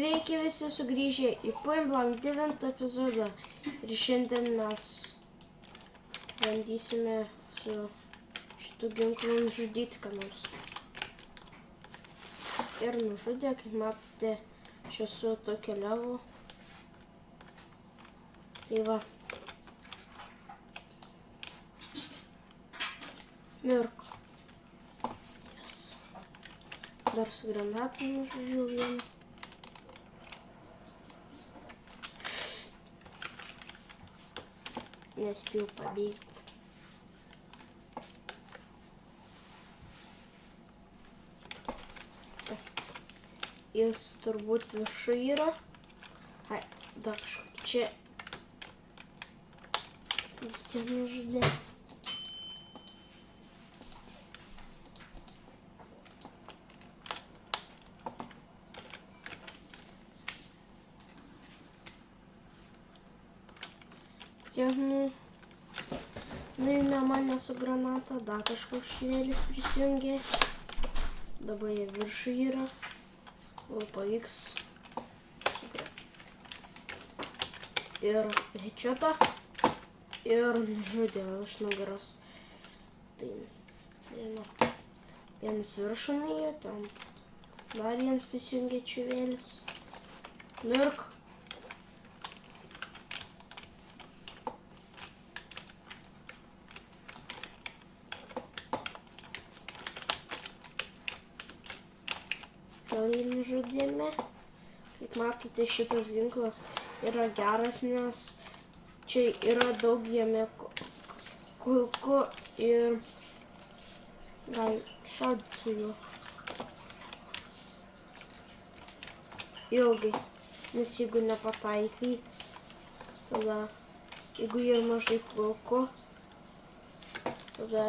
Sveiki visi sugrįžę į Point Blank 9 epizodą. Ir šiandien mes bandysime su šitų ginklų nužudyti ką nors. Ir nužudė, kaip matote, aš esu tokio levo. Tai va. Mirk. Yes. Dar su granatą nužudžiau vieną. Nespėjau pabėgti. Jis turbūt viršų yra. Ai, dar kažkur čia. Vis tiek nužudė. Nuėmė mane su granata, dar kažkoks švėlis prisijungė. Dabar jie viršų yra. Gal pavyks ir headshotą. Ir nužudė iš nugaros. Tai, nežinau, vienas viršų nuėjo, ten dar vienas prisijungė švėlis. Mirk. Jį nužudėme. Kaip matote, šitas ginklas yra geras, nes čia yra daug jame kulkų ir gal šaudyti su juo ilgai, nes jeigu nepataikai, tada jeigu yra mažai kulkų, tada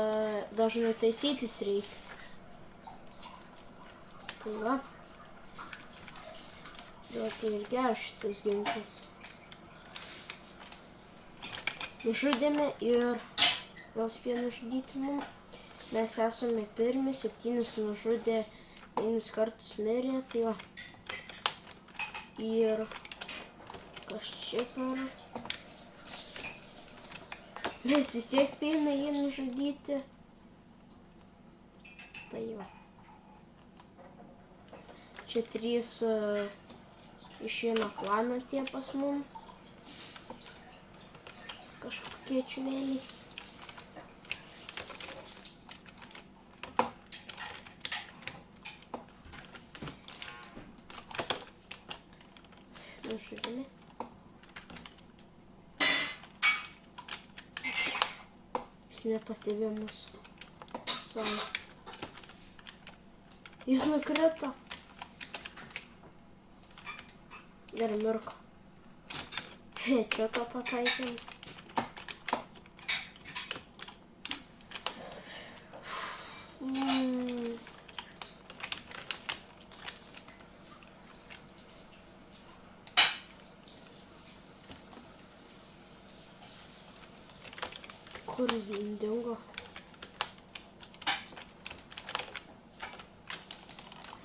dažnai taisytis reikia. Tai va. Tai ir geras šitas ginklas. Nužudėme ir vėl spėjo nužudyti mums. Mes esame pirmi, 7 nužudė, 9 kartus mirė, tai va. Ir kas čia karo. Mes vis tiek spėjome jį nužudyti. Tai va. Čia 3 iš vieno klano tie pas mum. Kažkokie čiuvėliai. Nužudėme. Jis nepastebėjo mūsų savo. Jis nukrito. Gerai, mirko. Čia to pataikėm. Kur jis dingo?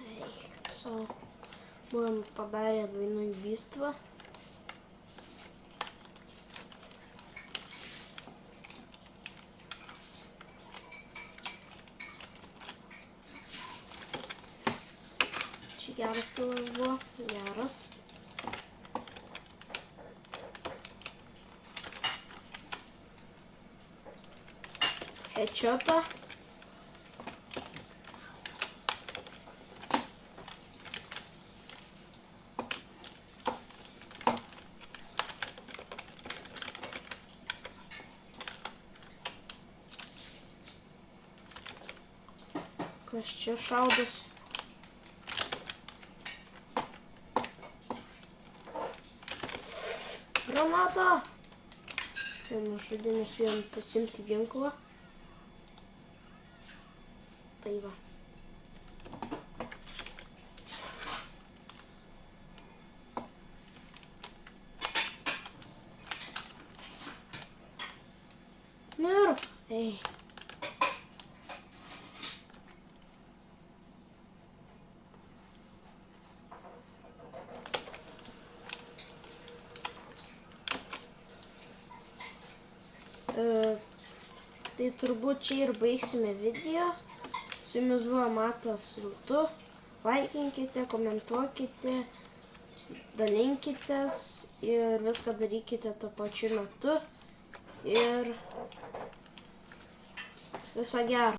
Eik, savo. Buvom padarę dvojinų убийство. Čia geras kilas buvo, geras. Headshotą. Kas čia šaudosi? Granata! Nužudė, nespėjom pasiimti ginklą. Tai va. Mirk! Ei. Tai turbūt čia ir baigsime video. Su jumis buvo Matas Viltu. Laikinkite, komentuokite, dalinkitės ir viską darykite tuo pačiu metu. Ir viso gero.